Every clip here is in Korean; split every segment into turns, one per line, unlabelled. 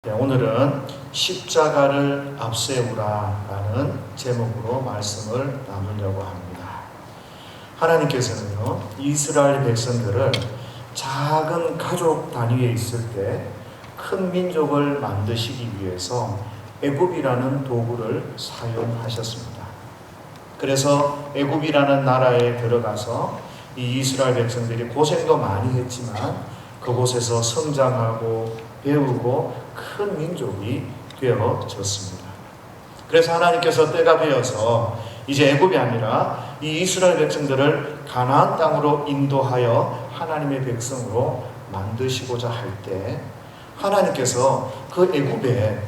오늘은 십자가를 앞세우라라는 제목으로 말씀을 나누려고 합니다. 하나님께서는요, 이스라엘 백성들을 작은 가족 단위에 있을 때 큰 민족을 만드시기 위해서 애굽이라는 도구를 사용하셨습니다. 그래서 애굽이라는 나라에 들어가서 이 이스라엘 백성들이 고생도 많이 했지만 그곳에서 성장하고 배우고 큰 민족이 되어졌습니다. 그래서 하나님께서 때가 되어서 이제 애굽이 아니라 이 이스라엘 백성들을 가나안 땅으로 인도하여 하나님의 백성으로 만드시고자 할 때 하나님께서 그 애굽에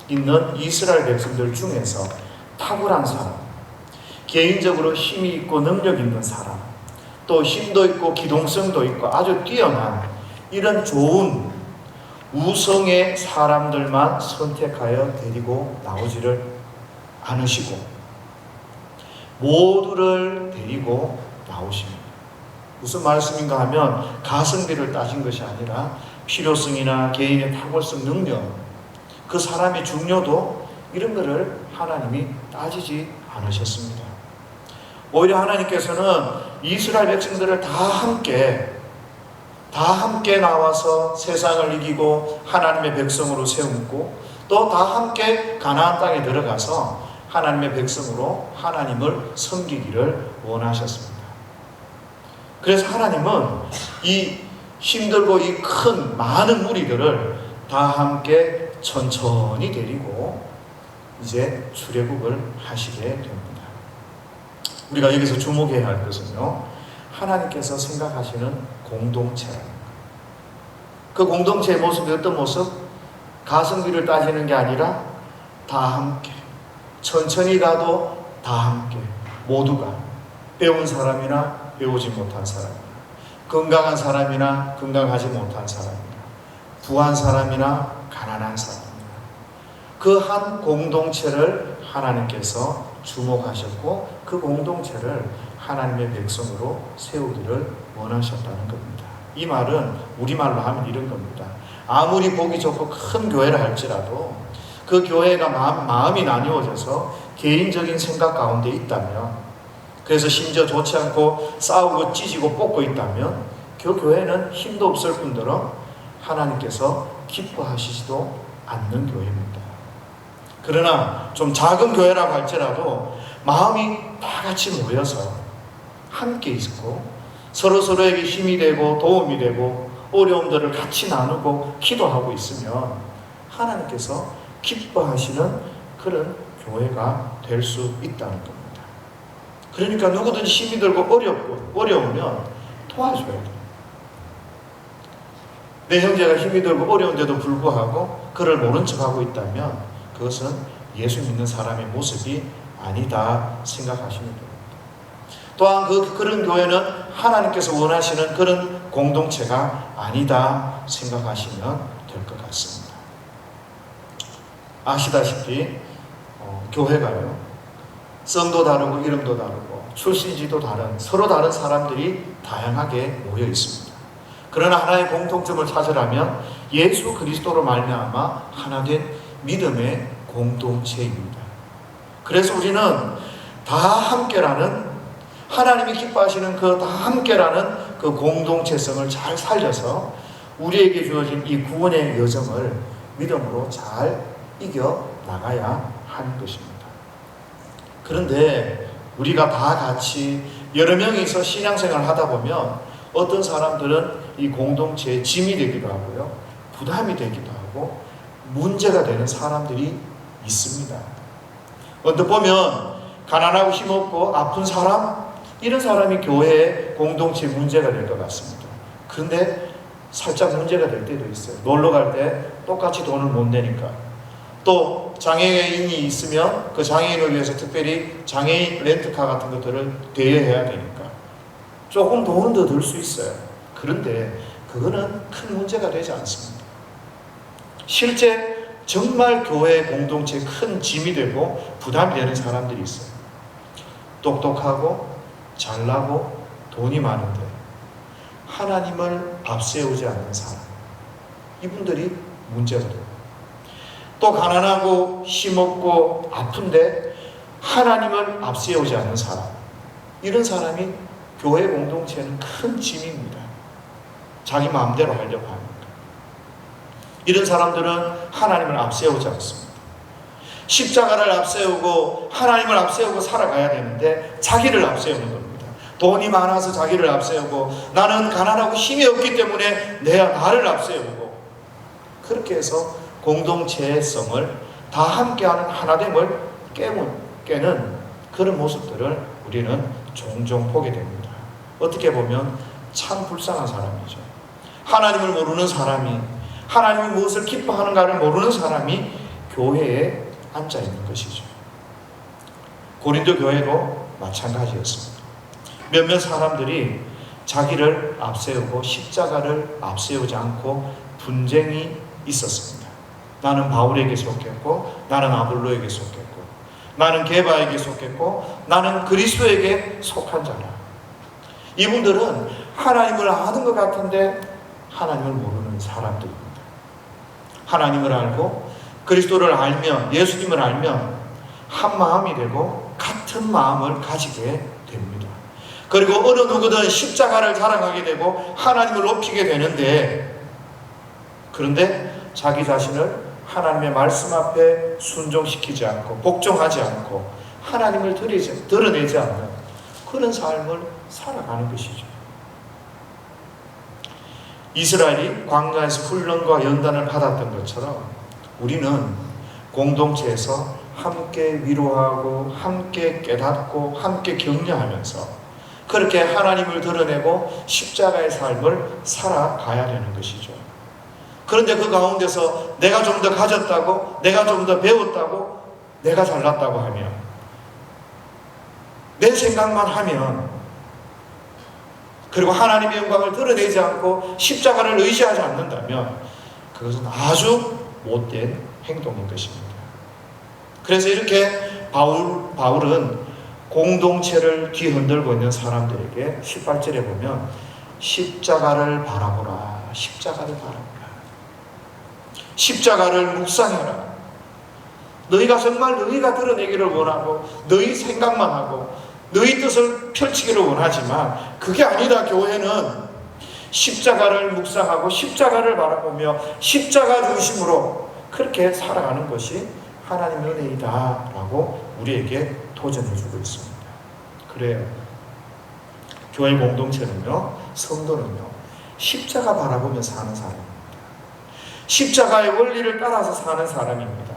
있는 이스라엘 백성들 중에서 탁월한 사람, 개인적으로 힘이 있고 능력 있는 사람, 또 힘도 있고 기동성도 있고 아주 뛰어난 이런 좋은 우성의 사람들만 선택하여 데리고 나오지를 않으시고 모두를 데리고 나오십니다. 무슨 말씀인가 하면 가성비를 따진 것이 아니라 필요성이나 개인의 탁월성, 능력, 그 사람의 중요도 이런 것을 하나님이 따지지 않으셨습니다. 오히려 하나님께서는 이스라엘 백성들을 다 함께 나와서 세상을 이기고 하나님의 백성으로 세우고 또 다 함께 가나안 땅에 들어가서 하나님의 백성으로 하나님을 섬기기를 원하셨습니다. 그래서 하나님은 이 힘들고 이 큰 많은 무리들을 다 함께 천천히 데리고 이제 출애굽을 하시게 됩니다. 우리가 여기서 주목해야 할 것은요, 하나님께서 생각하시는 공동체라는 것. 그 공동체의 모습이 어떤 모습? 가성비를 따지는 게 아니라 다 함께, 천천히 가도 다 함께, 모두가 배운 사람이나 배우지 못한 사람이나 건강한 사람이나 건강하지 못한 사람이나 부한 사람이나 가난한 사람이나 그 한 공동체를 하나님께서 주목하셨고 그 공동체를 하나님의 백성으로 세우기를 원하셨다는 겁니다. 이 말은 우리말로 하면 이런 겁니다. 아무리 보기 좋고 큰 교회라 할지라도 그 교회가 마음이 나뉘어져서 개인적인 생각 가운데 있다면, 그래서 심지어 좋지 않고 싸우고 찢고 뽑고 있다면 그 교회는 힘도 없을 뿐더러 하나님께서 기뻐하시지도 않는 교회입니다. 그러나 좀 작은 교회라고 할지라도 마음이 다 같이 모여서 함께 있고 서로서로에게 힘이 되고 도움이 되고 어려움들을 같이 나누고 기도하고 있으면 하나님께서 기뻐하시는 그런 교회가 될 수 있다는 겁니다. 그러니까 누구든지 힘이 들고 어려우면 도와줘야 돼요. 내 형제가 힘이 들고 어려운데도 불구하고 그를 모른 척하고 있다면 그것은 예수 믿는 사람의 모습이 아니다 생각하시면 됩니다. 또한 그런 교회는 하나님께서 원하시는 그런 공동체가 아니다 생각하시면 될 것 같습니다. 아시다시피 교회가요, 성도 다르고 이름도 다르고 출신지도 다른 서로 다른 사람들이 다양하게 모여 있습니다. 그러나 하나의 공통점을 찾으라면 예수 그리스도로 말미암아 하나 된 믿음의 공동체입니다. 그래서 우리는 다 함께라는, 하나님이 기뻐하시는 그 다 함께라는 그 공동체성을 잘 살려서 우리에게 주어진 이 구원의 여정을 믿음으로 잘 이겨 나가야 하는 것입니다. 그런데 우리가 다 같이 여러 명이서 신앙생활을 하다 보면 어떤 사람들은 이 공동체에 짐이 되기도 하고요, 부담이 되기도 하고 문제가 되는 사람들이 있습니다. 언뜻 보면 가난하고 힘없고 아픈 사람, 이런 사람이 교회의 공동체 문제가 될 것 같습니다. 그런데 살짝 문제가 될 때도 있어요. 놀러 갈 때 똑같이 돈을 못 내니까, 또 장애인이 있으면 그 장애인을 위해서 특별히 장애인 렌트카 같은 것들을 대여해야 되니까 조금 돈은 더 들 수 있어요. 그런데 그거는 큰 문제가 되지 않습니다. 실제 정말 교회 공동체에 큰 짐이 되고 부담이 되는 사람들이 있어요. 똑똑하고 잘나고 돈이 많은데 하나님을 앞세우지 않는 사람, 이분들이 문제가 돼요. 또 가난하고 힘없고 아픈데 하나님을 앞세우지 않는 사람, 이런 사람이 교회 공동체는 큰 짐입니다. 자기 마음대로 하려고 합니다. 이런 사람들은 하나님을 앞세우지 않습니다. 십자가를 앞세우고 하나님을 앞세우고 살아가야 되는데 자기를 앞세우는 겁니다. 돈이 많아서 자기를 앞세우고, 나는 가난하고 힘이 없기 때문에 나를 앞세우고, 그렇게 해서 공동체성을 다 함께하는 하나됨을 깨는 그런 모습들을 우리는 종종 보게 됩니다. 어떻게 보면 참 불쌍한 사람이죠. 하나님을 모르는 사람이, 하나님이 무엇을 기뻐하는가를 모르는 사람이 교회에 앉아 있는 것이죠. 고린도 교회도 마찬가지였습니다. 몇몇 사람들이 자기를 앞세우고 십자가를 앞세우지 않고 분쟁이 있었습니다. 나는 바울에게 속했고, 나는 아볼로에게 속했고, 나는 게바에게 속했고, 나는 그리스도에게 속한 자라. 이분들은 하나님을 아는 것 같은데 하나님을 모르는 사람들입니다. 하나님을 알고 그리스도를 알면, 예수님을 알면 한 마음이 되고 같은 마음을 가지게 됩니다. 그리고 어느 누구든 십자가를 자랑하게 되고 하나님을 높이게 되는데, 그런데 자기 자신을 하나님의 말씀 앞에 순종시키지 않고 복종하지 않고 하나님을 드러내지 않는 그런 삶을 살아가는 것이죠. 이스라엘이 광야에서 훈련과 연단을 받았던 것처럼 우리는 공동체에서 함께 위로하고 함께 깨닫고 함께 격려하면서 그렇게 하나님을 드러내고 십자가의 삶을 살아가야 되는 것이죠. 그런데 그 가운데서 내가 좀 더 가졌다고, 내가 좀 더 배웠다고, 내가 잘났다고 하면, 내 생각만 하면, 그리고 하나님의 영광을 드러내지 않고 십자가를 의지하지 않는다면 그것은 아주 못된 행동인 것입니다. 그래서 이렇게 바울은 공동체를 뒤흔들고 있는 사람들에게 18절에 보면 십자가를 바라보라, 십자가를 바라보라, 십자가를 묵상해라. 너희가 정말 너희가 드러내기를 원하고 너희 생각만 하고 너희 뜻을 펼치기를 원하지만 그게 아니다. 교회는 십자가를 묵상하고 십자가를 바라보며 십자가 중심으로 그렇게 살아가는 것이 하나님의 은혜이다 라고 우리에게 도전해주고 있습니다. 그래요. 교회 공동체는요, 성도는요, 십자가 바라보며 사는 사람입니다. 십자가의 원리를 따라서 사는 사람입니다.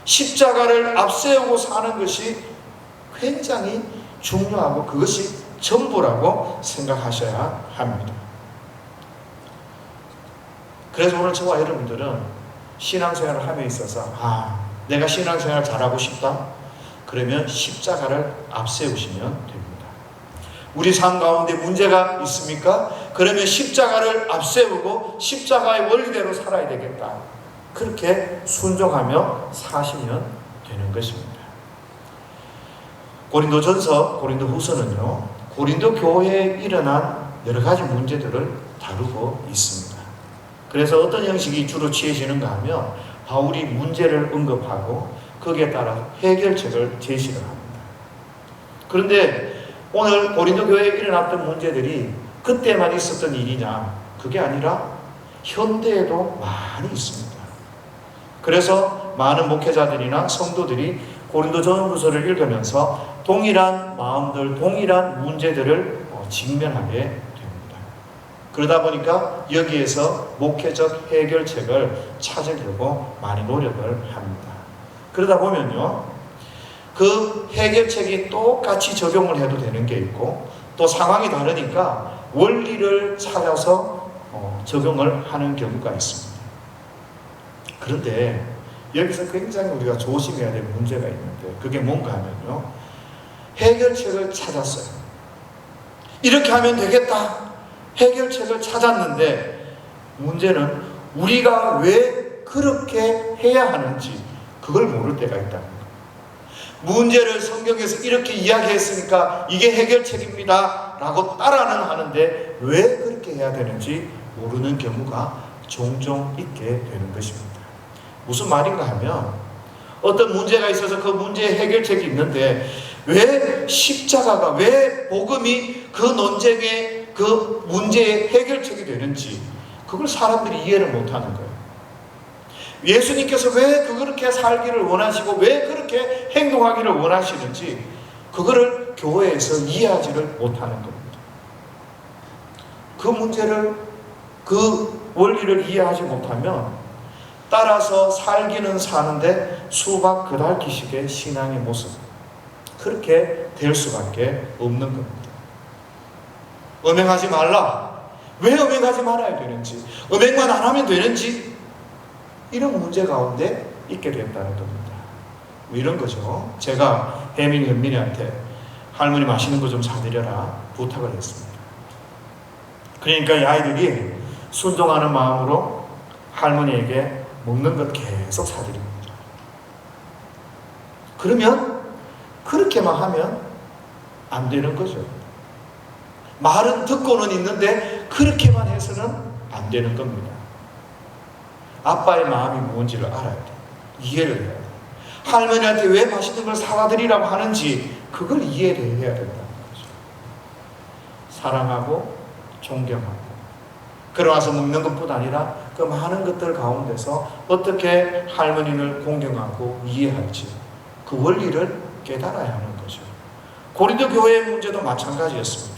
십자가를 앞세우고 사는 것이 굉장히 중요하고 그것이 전부라고 생각하셔야 합니다. 그래서 오늘 저와 여러분들은 신앙생활을 함에 있어서 내가 신앙생활 잘하고 싶다? 그러면 십자가를 앞세우시면 됩니다. 우리 삶 가운데 문제가 있습니까? 그러면 십자가를 앞세우고 십자가의 원리대로 살아야 되겠다. 그렇게 순종하며 사시면 되는 것입니다. 고린도전서, 고린도후서는요, 고린도 교회에 일어난 여러 가지 문제들을 다루고 있습니다. 그래서 어떤 형식이 주로 취해지는가 하면 바울이 문제를 언급하고 거기에 따라 해결책을 제시를 합니다. 그런데 오늘 고린도 교회에 일어났던 문제들이 그때만 있었던 일이냐? 그게 아니라 현대에도 많이 있습니다. 그래서 많은 목회자들이나 성도들이 고린도전후서를 읽으면서 동일한 마음들, 동일한 문제들을 직면하게 됩니다. 그러다 보니까 여기에서 목회적 해결책을 찾으려고 많이 노력을 합니다. 그러다 보면요, 그 해결책이 똑같이 적용을 해도 되는 게 있고 또 상황이 다르니까 원리를 찾아서 적용을 하는 경우가 있습니다. 그런데 여기서 굉장히 우리가 조심해야 될 문제가 있는데 그게 뭔가 하면요, 해결책을 찾았어요. 이렇게 하면 되겠다. 해결책을 찾았는데 문제는 우리가 왜 그렇게 해야 하는지 그걸 모를 때가 있다는 거예요. 문제를 성경에서 이렇게 이야기했으니까 이게 해결책입니다 라고 따라는 하는데 왜 그렇게 해야 되는지 모르는 경우가 종종 있게 되는 것입니다. 무슨 말인가 하면 어떤 문제가 있어서 그 문제의 해결책이 있는데 왜 십자가가, 왜 복음이 그 논쟁의 그 문제의 해결책이 되는지 그걸 사람들이 이해를 못하는 거예요. 예수님께서 왜 그렇게 살기를 원하시고 왜 그렇게 행동하기를 원하시는지 그거를 교회에서 이해하지를 못하는 겁니다. 그 문제를, 그 원리를 이해하지 못하면 따라서 살기는 사는데 수박 그달기식의 신앙의 모습, 그렇게 될 수밖에 없는 겁니다. 음행하지 말라. 왜 음행하지 말아야 되는지, 음행만 안 하면 되는지, 이런 문제 가운데 있게 된다는 겁니다. 이런 거죠. 제가 혜민이, 현민이한테 할머니 맛있는 거 좀 사드려라 부탁을 했습니다. 그러니까 이 아이들이 순종하는 마음으로 할머니에게 먹는 것 계속 사드립니다. 그러면 그렇게만 하면 안 되는 거죠. 말은 듣고는 있는데 그렇게만 해서는 안 되는 겁니다. 아빠의 마음이 뭔지를 알아야 돼. 이해를 해야 돼. 할머니한테 왜 맛있는 걸 사와드리라고 하는지 그걸 이해를 해야 된다는 거죠. 사랑하고 존경하고 그러와서 먹는 것뿐 아니라 그 많은 것들 가운데서 어떻게 할머니를 공경하고 이해할지 그 원리를 깨달아야 하는 거죠. 고린도 교회의 문제도 마찬가지였습니다.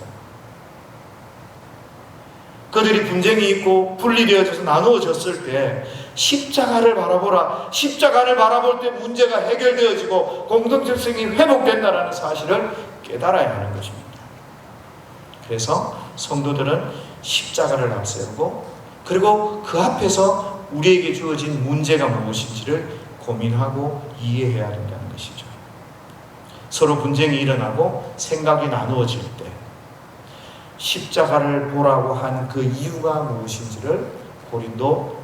그들이 분쟁이 있고 분리되어져서 나누어졌을 때 십자가를 바라보라. 십자가를 바라볼 때 문제가 해결되어지고 공동체성이 회복된다는 사실을 깨달아야 하는 것입니다. 그래서 성도들은 십자가를 앞세우고 그리고 그 앞에서 우리에게 주어진 문제가 무엇인지를 고민하고 이해해야 된다는 것이죠. 서로 분쟁이 일어나고 생각이 나누어질 때 십자가를 보라고 한 그 이유가 무엇인지를 고린도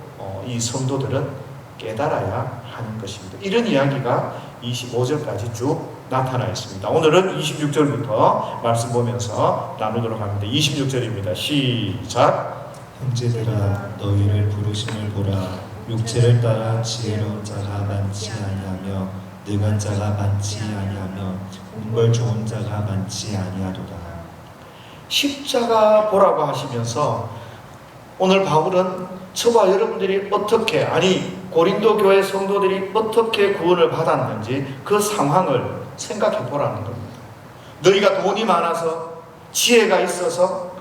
이 성도들은 깨달아야 하는 것입니다. 이런 이야기가 25절까지 쭉 나타나 있습니다. 오늘은 26절부터 말씀 보면서 나누도록 합니다. 26절입니다. 시작.
형제들아 너희를 부르심을 보라. 육체를 따라 지혜로운 자가 많지 아니하며 능한 자가 많지 아니하며 운벌 좋은 자가 많지 아니하도다.
십자가 보라고 하시면서 오늘 바울은 저와 여러분들이 어떻게, 아니 고린도 교회 성도들이 어떻게 구원을 받았는지 그 상황을 생각해 보라는 겁니다. 너희가 돈이 많아서 지혜가 있어서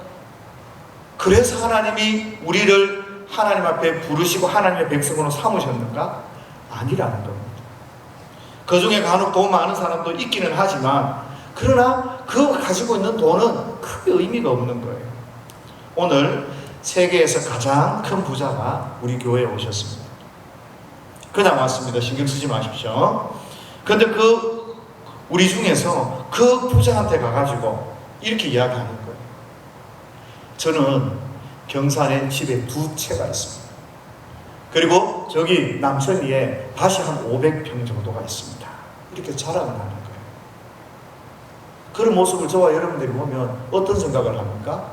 그래서 하나님이 우리를 하나님 앞에 부르시고 하나님의 백성으로 삼으셨는가? 아니라는 겁니다. 그 중에 간혹 돈 많은 사람도 있기는 하지만 그러나 그 가지고 있는 돈은 크게 의미가 없는 거예요. 오늘 세계에서 가장 큰 부자가 우리 교회에 오셨습니다. 그냥 왔습니다. 신경 쓰지 마십시오. 근데 우리 중에서 그 부자한테 가가지고 이렇게 이야기하는 거예요. 저는 경산에 집에 2채가 있습니다. 그리고 저기 남천리에 밭이 한 500평 정도가 있습니다. 이렇게 자랑을 하는 거예요. 그런 모습을 저와 여러분들이 보면 어떤 생각을 합니까?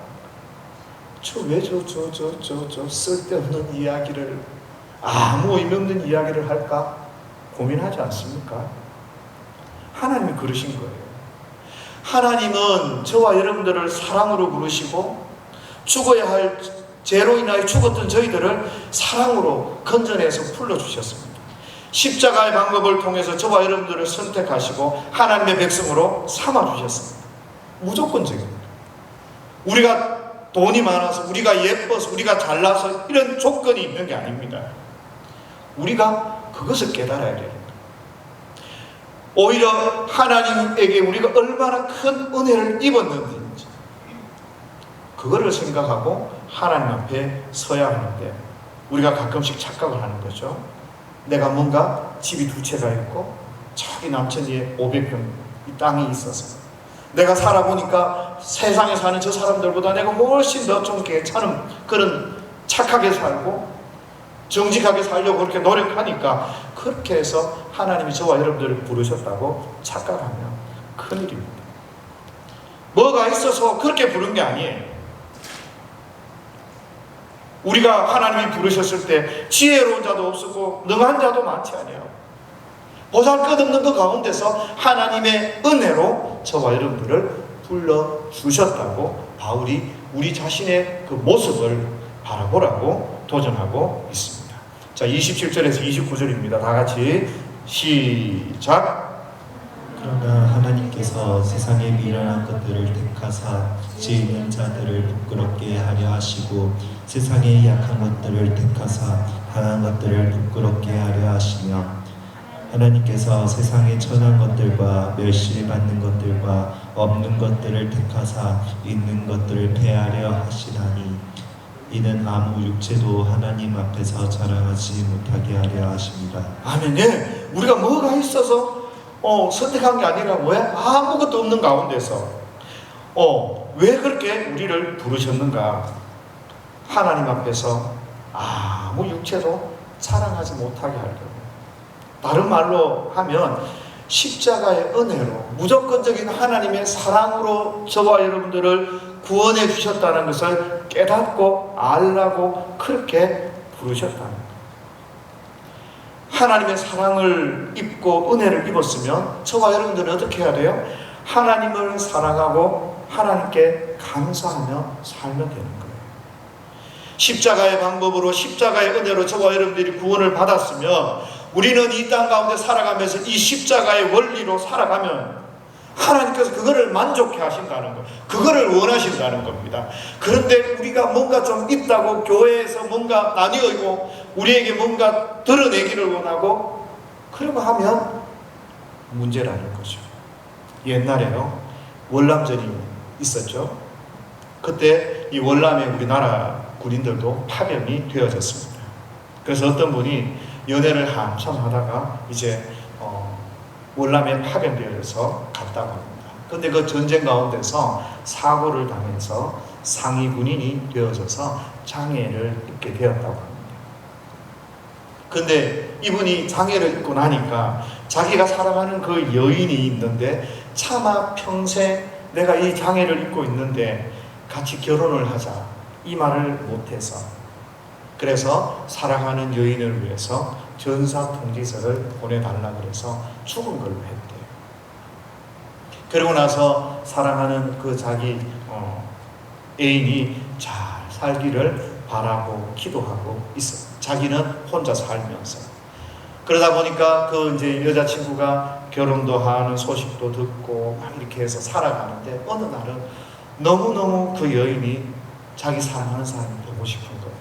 왜 쓸데없는 이야기를, 아무 의미 없는 이야기를 할까? 고민하지 않습니까? 하나님이 그러신 거예요. 하나님은 저와 여러분들을 사랑으로 부르시고 죽어야 할 죄로 인하여 죽었던 저희들을 사랑으로 건져내서 풀어주셨습니다. 십자가의 방법을 통해서 저와 여러분들을 선택하시고 하나님의 백성으로 삼아주셨습니다. 무조건적입니다. 우리가 돈이 많아서, 우리가 예뻐서, 우리가 잘나서 이런 조건이 있는 게 아닙니다. 우리가 그것을 깨달아야 됩니다. 오히려 하나님에게 우리가 얼마나 큰 은혜를 입었는지 그거를 생각하고 하나님 앞에 서야 하는데 우리가 가끔씩 착각을 하는 거죠. 내가 뭔가 집이 2채가 있고 저기 남천리에 500평 이 땅이 있어서 내가 살아보니까 세상에 사는 저 사람들보다 내가 훨씬 더 좀 괜찮은 그런 착하게 살고 정직하게 살려고 그렇게 노력하니까 그렇게 해서 하나님이 저와 여러분들을 부르셨다고 착각하면 큰일입니다. 뭐가 있어서 그렇게 부른 게 아니에요. 우리가 하나님이 부르셨을 때 지혜로운 자도 없었고 능한 자도 많지 않아요. 보잘것없는 그 가운데서 하나님의 은혜로 저와 여러분들을 불러주셨다고 바울이 우리 자신의 그 모습을 바라보라고 도전하고 있습니다. 자, 27절에서 29절입니다. 다 같이 시작.
그러나 하나님께서 세상의 미련한 것들을 택하사 지혜 있는 자들을 부끄럽게 하려 하시고 세상의 약한 것들을 택하사 강한 것들을 부끄럽게 하려 하시며 하나님께서 세상의 천한 것들과 멸시받는 것들과 없는 것들을 택하사 있는 것들을 패하려 하시나니 이는 아무 육체도 하나님 앞에서 자랑하지 못하게 하려 하십니다.
아멘. 예. 우리가 뭐가 있어서 선택한 게 아니라 왜 아무것도 없는 가운데서 왜 그렇게 우리를 부르셨는가? 하나님 앞에서 아무 육체도 자랑하지 못하게 하려고. 다른 말로 하면 십자가의 은혜로 무조건적인 하나님의 사랑으로 저와 여러분들을 구원해 주셨다는 것을 깨닫고 알라고 그렇게 부르셨다는 거예요. 하나님의 사랑을 입고 은혜를 입었으면 저와 여러분들은 어떻게 해야 돼요? 하나님을 사랑하고 하나님께 감사하며 살면 되는 거예요. 십자가의 방법으로 십자가의 은혜로 저와 여러분들이 구원을 받았으면 우리는 이 땅 가운데 살아가면서 이 십자가의 원리로 살아가면 하나님께서 그거를 만족해 하신다는 것, 그거를 원하신다는 겁니다. 그런데 우리가 뭔가 좀 있다고 교회에서 뭔가 나뉘어 있고 우리에게 뭔가 드러내기를 원하고 그러고 하면 문제라는 거죠. 옛날에요, 월남전이 있었죠. 그때 이 월남의 우리나라 군인들도 파병이 되어졌습니다. 그래서 어떤 분이 연애를 한참 하다가 이제 월남에 파병되어서 갔다고 합니다. 그런데 그 전쟁 가운데서 사고를 당해서 상위 군인이 되어져서 장애를 입게 되었다고 합니다. 그런데 이분이 장애를 입고 나니까 자기가 사랑하는 그 여인이 있는데 차마 평생 내가 이 장애를 입고 있는데 같이 결혼을 하자 이 말을 못해서 그래서 사랑하는 여인을 위해서 전사 통지서를 보내달라 그래서 죽은 걸로 했대요. 그러고 나서 사랑하는 그 자기 애인이 잘 살기를 바라고 기도하고 있어요. 자기는 혼자 살면서. 그러다 보니까 그 이제 여자친구가 결혼도 하는 소식도 듣고 막 이렇게 해서 살아가는데 어느 날은 너무너무 그 여인이 자기 사랑하는 사람을 보고 싶은 거예요.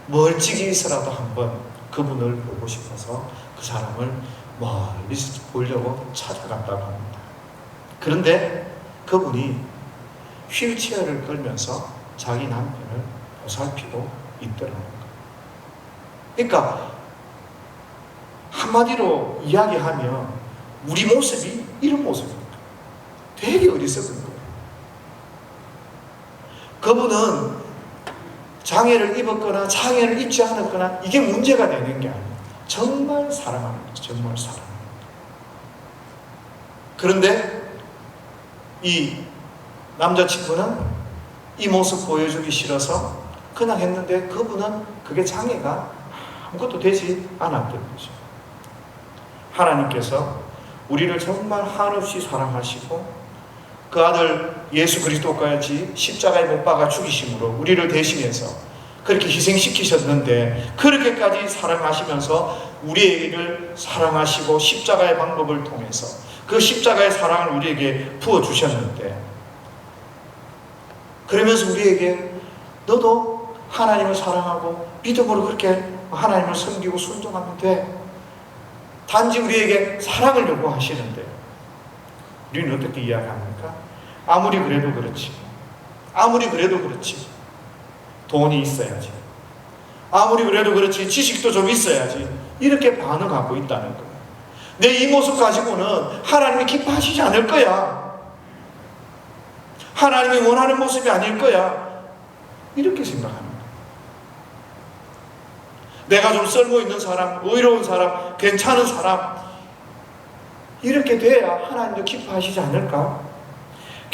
멀찍이 있어라도 한번 그분을 보고 싶어서 그 사람을 멀리서 보려고 찾아갔다고 합니다. 그런데 그분이 휠체어를 끌면서 자기 남편을 보살피고 있더라는 거예요. 그러니까 한마디로 이야기하면 우리 모습이 이런 모습입니다. 되게 어리석은 거예요. 그분은 장애를 입었거나 장애를 입지 않았거나 이게 문제가 되는 게 아니에요. 정말 사랑합니다. 정말 사랑합니다. 그런데 이 남자친구는 이 모습 보여주기 싫어서 그냥 했는데 그분은 그게 장애가 아무것도 되지 않았던 거죠. 하나님께서 우리를 정말 한없이 사랑하시고 그 아들 예수 그리스도까지 십자가에 못 박아 죽이심으로 우리를 대신해서 그렇게 희생시키셨는데 그렇게까지 사랑하시면서 우리를 사랑하시고 십자가의 방법을 통해서 그 십자가의 사랑을 우리에게 부어주셨는데 그러면서 우리에게 너도 하나님을 사랑하고 믿음으로 그렇게 하나님을 섬기고 순종하면 돼. 단지 우리에게 사랑을 요구하시는데 우리는 어떻게 이야기합니까? 아무리 그래도 그렇지. 아무리 그래도 그렇지. 돈이 있어야지. 아무리 그래도 그렇지. 지식도 좀 있어야지. 이렇게 반응하고 있다는 거예요. 내 이 모습 가지고는 하나님이 기뻐하시지 않을 거야. 하나님이 원하는 모습이 아닐 거야. 이렇게 생각합니다. 내가 좀 쓸모있는 사람, 의로운 사람, 괜찮은 사람 이렇게 돼야 하나님도 기뻐하시지 않을까?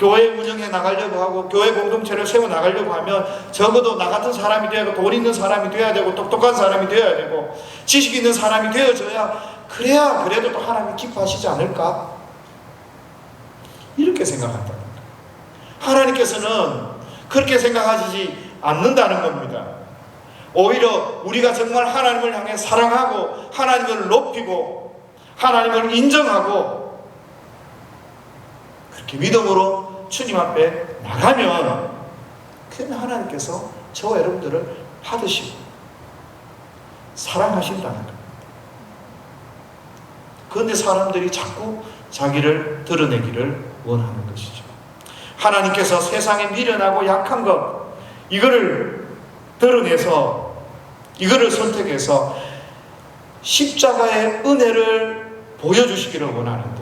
교회 운영해 나가려고 하고 교회 공동체를 세워 나가려고 하면 적어도 나 같은 사람이 돼야 되고 돈 있는 사람이 돼야 되고 똑똑한 사람이 돼야 되고 지식 있는 사람이 되어져야 그래야 그래도 또 하나님이 기뻐하시지 않을까? 이렇게 생각한다. 하나님께서는 그렇게 생각하시지 않는다는 겁니다. 오히려 우리가 정말 하나님을 향해 사랑하고 하나님을 높이고 하나님을 인정하고 그렇게 믿음으로 주님 앞에 나가면 그러면 하나님께서 저와 여러분들을 받으시고 사랑하신다는 겁니다. 그런데 사람들이 자꾸 자기를 드러내기를 원하는 것이죠. 하나님께서 세상에 미련하고 약한 것 이거를 드러내서 이거를 선택해서 십자가의 은혜를 보여주시기를 원하는데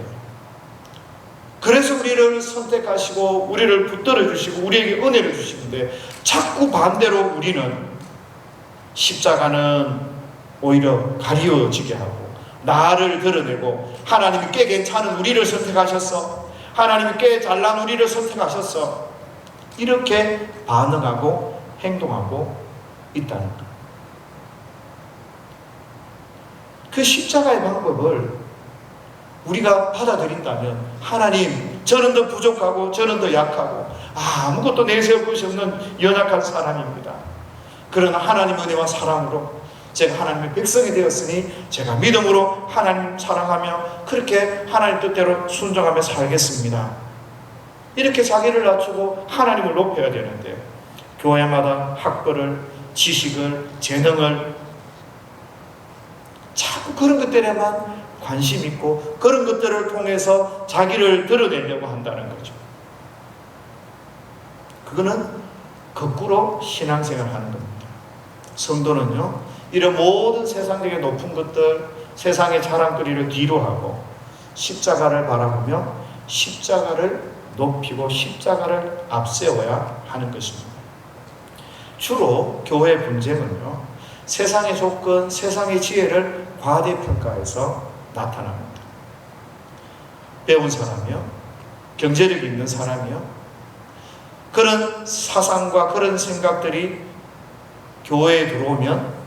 그래서 우리를 선택하시고 우리를 붙들어 주시고 우리에게 은혜를 주시는데 자꾸 반대로 우리는 십자가는 오히려 가리워지게 하고 나를 드러내고 하나님이 꽤 괜찮은 우리를 선택하셨어. 하나님이 꽤 잘난 우리를 선택하셨어. 이렇게 반응하고 행동하고 있다는 것. 그 십자가의 방법을 우리가 받아들인다면 하나님 저는 더 부족하고 저는 더 약하고 아무것도 내세울 것이 없는 연약한 사람입니다. 그러나 하나님의 은혜와 사랑으로 제가 하나님의 백성이 되었으니 제가 믿음으로 하나님 사랑하며 그렇게 하나님 뜻대로 순종하며 살겠습니다. 이렇게 자기를 낮추고 하나님을 높여야 되는데 교회마다 학벌을, 지식을, 재능을 자꾸 그런 것들에만 관심 있고 그런 것들을 통해서 자기를 드러내려고 한다는 거죠. 그거는 거꾸로 신앙생활 하는 겁니다. 성도는요 이런 모든 세상적인 높은 것들, 세상의 자랑거리를 뒤로 하고 십자가를 바라보며 십자가를 높이고 십자가를 앞세워야 하는 것입니다. 주로 교회의 분쟁은요 세상의 조건, 세상의 지혜를 과대평가해서 나타납니다. 배운 사람이요, 경제력 있는 사람이요, 그런 사상과 그런 생각들이 교회에 들어오면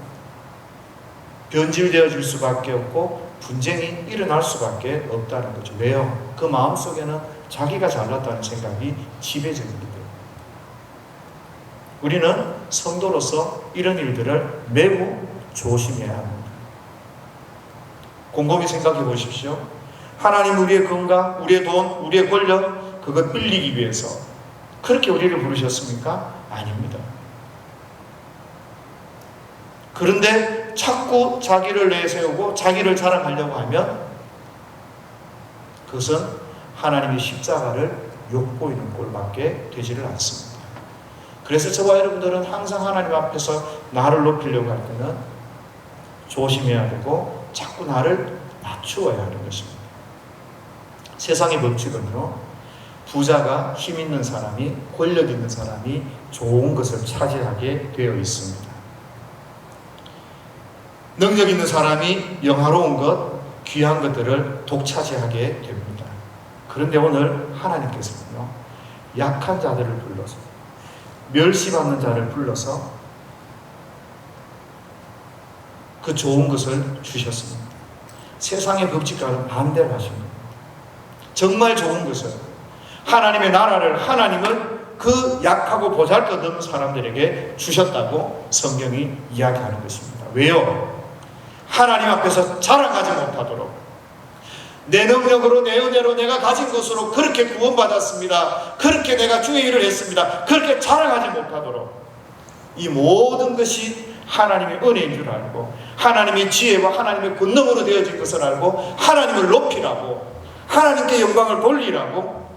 변질되어 줄 수밖에 없고 분쟁이 일어날 수밖에 없다는 거죠. 왜요? 그 마음속에는 자기가 잘났다는 생각이 지배적이기 때문에. 우리는 성도로서 이런 일들을 매우 조심해야 합니다. 곰곰이 생각해 보십시오. 하나님 우리의 건강, 우리의 돈, 우리의 권력 그것 빌리기 위해서 그렇게 우리를 부르셨습니까? 아닙니다. 그런데 자꾸 자기를 내세우고 자기를 자랑하려고 하면 그것은 하나님의 십자가를 욕보이는 꼴밖에 되지를 않습니다. 그래서 저와 여러분들은 항상 하나님 앞에서 나를 높이려고 할 때는 조심해야 되고 자꾸 나를 낮추어야 하는 것입니다. 세상의 법칙은요 부자가 힘 있는 사람이 권력 있는 사람이 좋은 것을 차지하게 되어 있습니다. 능력 있는 사람이 영화로운 것, 귀한 것들을 독차지하게 됩니다. 그런데 오늘 하나님께서는요 약한 자들을 불러서 멸시받는 자를 불러서 그 좋은 것을 주셨습니다. 세상의 법칙과는 반대를 하신 겁니다. 정말 좋은 것을 하나님의 나라를 하나님은 그 약하고 보잘것없는 사람들에게 주셨다고 성경이 이야기하는 것입니다. 왜요? 하나님 앞에서 자랑하지 못하도록 내 능력으로 내 은혜로 내가 가진 것으로 그렇게 구원받았습니다. 그렇게 내가 주의 일을 했습니다. 그렇게 자랑하지 못하도록 이 모든 것이 하나님의 은혜인 줄 알고 하나님의 지혜와 하나님의 권능으로 되어진 것을 알고 하나님을 높이라고 하나님께 영광을 돌리라고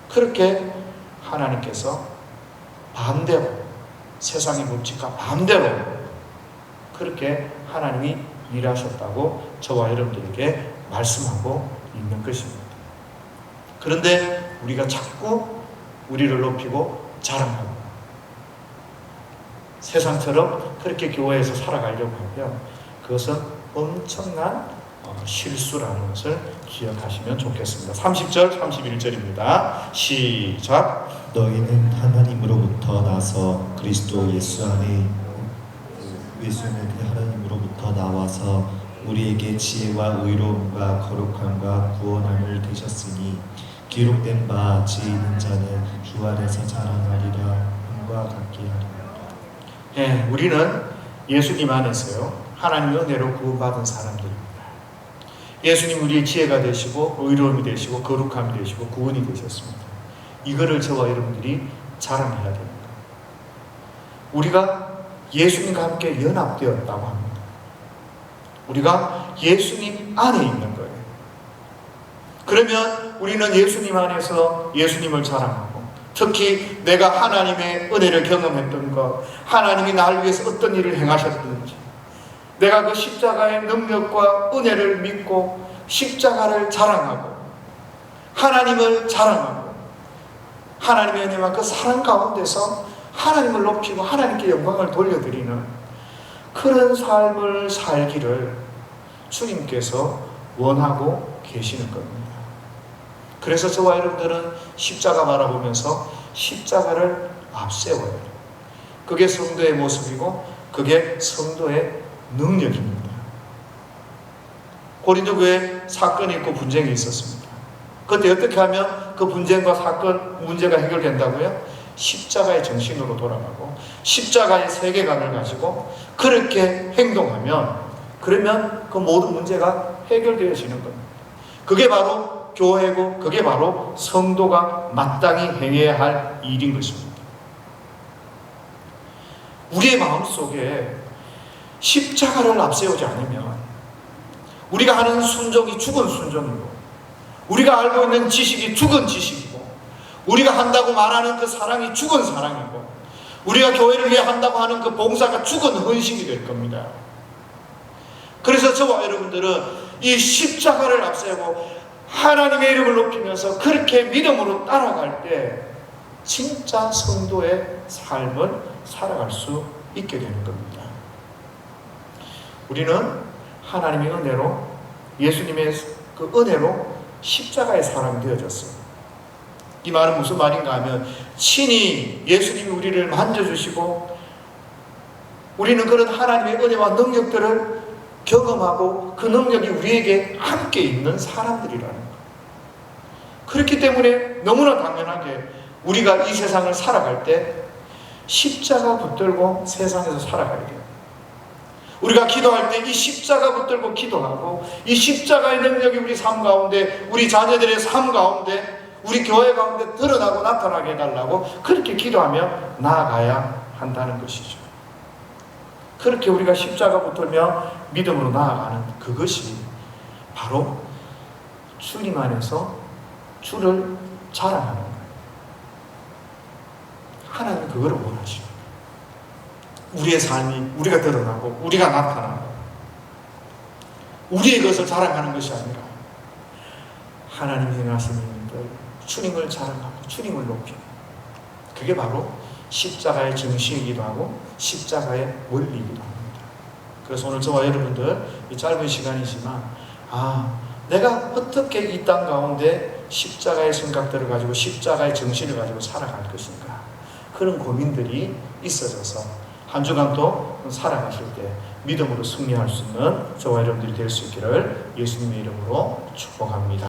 그렇게 하나님께서 반대로 세상의 법칙과 반대로 그렇게 하나님이 일하셨다고 저와 여러분들에게 말씀하고 있는 것입니다. 그런데 우리가 자꾸 우리를 높이고 자랑하고 세상처럼 그렇게 교회에서 살아가려고 하면 그것은 엄청난 실수라는 것을 기억하시면 좋겠습니다. 30절, 31절입니다. 시작.
너희는 하나님으로부터 나서 그리스도 예수는 하나님으로부터 나와서 우리에게 지혜와 의로움과 거룩함과 구원함을 되셨으니 기록된 바 지혜 있는 자는 주 안에서 자랑하리라. 함과 같게 하리라.
우리는 예수님 안에서요, 하나님의 은혜로 구원받은 사람들입니다. 예수님 우리의 지혜가 되시고 의로움이 되시고 거룩함이 되시고 구원이 되셨습니다. 이거를 저와 여러분들이 자랑해야 됩니다. 우리가 예수님과 함께 연합되었다고 합니다. 우리가 예수님 안에 있는 거예요. 그러면 우리는 예수님 안에서 예수님을 자랑하고, 특히 내가 하나님의 은혜를 경험했던 것, 하나님이 나를 위해서 어떤 일을 행하셨든지, 내가 그 십자가의 능력과 은혜를 믿고 십자가를 자랑하고 하나님을 자랑하고 하나님의 은혜와 그 사랑 가운데서 하나님을 높이고 하나님께 영광을 돌려드리는 그런 삶을 살기를 주님께서 원하고 계시는 겁니다. 그래서 저와 여러분들은 십자가 바라보면서 십자가를 앞세워야 돼요. 그게 성도의 모습이고 그게 성도의 능력입니다. 고린도 교회에 사건이 있고 분쟁이 있었습니다. 그때 어떻게 하면 그 분쟁과 사건, 문제가 해결된다고요? 십자가의 정신으로 돌아가고 십자가의 세계관을 가지고 그렇게 행동하면, 그러면 그 모든 문제가 해결되어지는 겁니다. 그게 바로 교회고 그게 바로 성도가 마땅히 행해야 할 일인 것입니다. 우리의 마음속에 십자가를 앞세우지 않으면 우리가 하는 순종이 죽은 순종이고, 우리가 알고 있는 지식이 죽은 지식이고, 우리가 한다고 말하는 그 사랑이 죽은 사랑이고, 우리가 교회를 위해 한다고 하는 그 봉사가 죽은 헌신이 될 겁니다. 그래서 저와 여러분들은 이 십자가를 앞세우고 하나님의 이름을 높이면서 그렇게 믿음으로 따라갈 때 진짜 성도의 삶을 살아갈 수 있게 되는 겁니다. 우리는 하나님의 은혜로, 예수님의 그 은혜로 십자가의 사람이 되어졌어요. 이 말은 무슨 말인가 하면, 친히 예수님이 우리를 만져주시고 우리는 그런 하나님의 은혜와 능력들을 경험하고 그 능력이 우리에게 함께 있는 사람들이라는 거예요. 그렇기 때문에 너무나 당연하게 우리가 이 세상을 살아갈 때 십자가 붙들고 세상에서 살아가야 돼요. 우리가 기도할 때 이 십자가 붙들고 기도하고, 이 십자가의 능력이 우리 삶 가운데, 우리 자녀들의 삶 가운데, 우리 교회 가운데 드러나고 나타나게 해달라고 그렇게 기도하며 나아가야 한다는 것이죠. 그렇게 우리가 십자가 붙들며 믿음으로 나아가는 그것이 바로 주님 안에서 주를 자랑하는 거예요. 하나님은 그거를 원하시고, 우리의 삶이 우리가 드러나고 우리가 나타나고 우리의 것을 자랑하는 것이 아니라 하나님이 행하신 일들, 주님을 자랑하고 주님을 높이고, 그게 바로 십자가의 정신이기도 하고 십자가의 원리이기도 합니다. 그래서 오늘 저와 여러분들 이 짧은 시간이지만, 내가 어떻게 이 땅 가운데 십자가의 생각들을 가지고 십자가의 정신을 가지고 살아갈 것인가, 그런 고민들이 있어져서 한 주간도 살아가실 때 믿음으로 승리할 수 있는 저와 여러분들이 될 수 있기를 예수님의 이름으로 축복합니다.